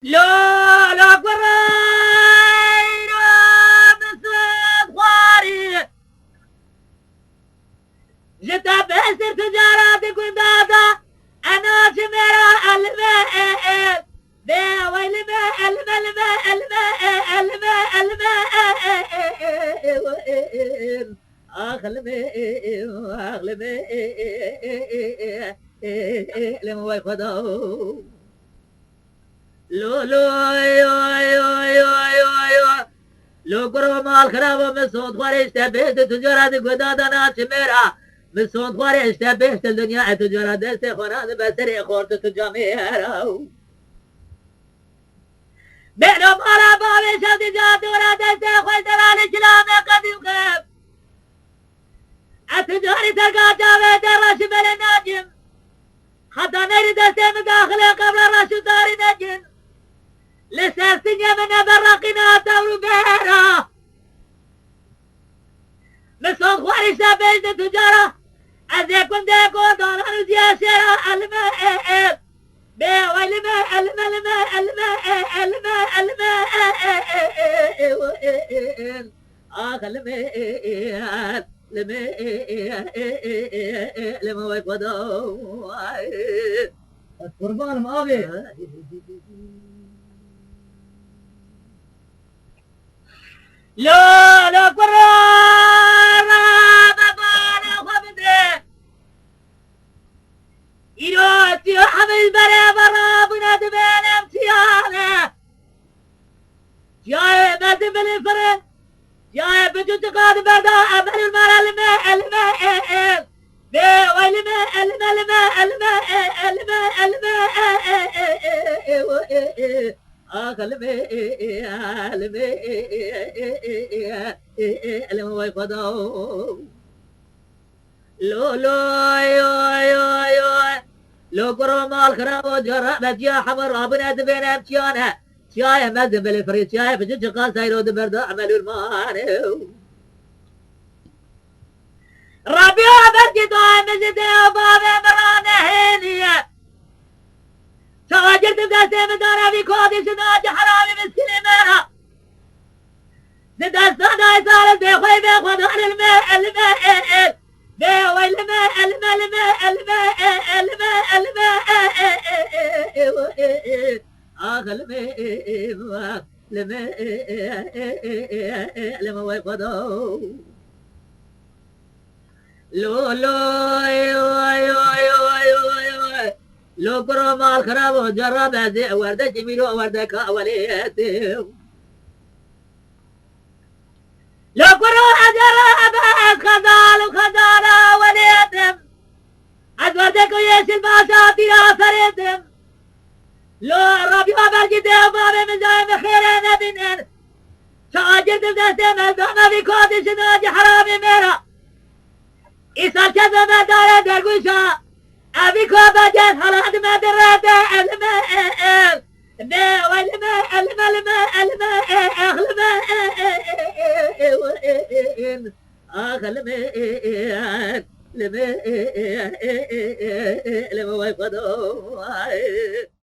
لا لا قرير مسد خواري جتا بسر تجارات قدادا انا شمرا الماء بيا والماء الماء الماء الماء الماء اخ الماء اخ الماء لما يخدو لو لو لو قرب مال خراب من صوت خواري اشتبهت تجارات قدادا انا شمرا من صوت خواري اشتبهت الدنيا تجارات دست خوران بسري خورت تجاميرا بينهم على باب شوت جات ورا دست خوي ترى الكلام قديم خيب التجاري تلقى جاوي درش بل الناجم حتى نريد دست داخل قبل الرش داري نجم لسرسنيا من برقنا دور بيرا من صوت خواري اشتبهت تجارة أزيكم ديكم دولار زياشرة الماء بيا والماء الماء الماء الماء الماء آخ الماء الماء لما يقودوا قربان ماوي لا لا قرار بابانا خبده إيروتي وحمل برا برا بناد بينام تيانا جاي بس بالفرن جاي بجوز قاد بدا أمر الماء الماء الماء بي والماء الماء الماء الماء الماء الماء آخ الماء الماء لما يقضوا لو لو لو قرب مال خراب وجربت يا حمر ابن بين امتيانها شاي مزن بالفريد شاي بجد قال سيرود برد عملوا المانو ربيع برد دائم مزد وباب مرانه هينيه تواجرت بدست مدارا في كودي شناج حرامي مسكين ميرا زدست انا صار بخوي بخوض على الماء الماء بيا والماء الماء الماء الماء الماء الماء آخ الماء الماء لما يقضوا لو لو قرب مال خراب وجرب هذه وردة جميل ووردة كاوليتهم لو قرب أجرب خذال وخذال وليتهم أدوردك ويش الباشا تيرا فريتهم لو ربي وبرجده وبابي من زايم خير نبنين شاجرت بدستهم الزوما في كودي شناج حرامي ميرا إيسال كذا ما دار درقوشا أبي كوبا جات حلاد ما درات الماء الماء والماء الماء الماء الماء الماء آخ الماء الماء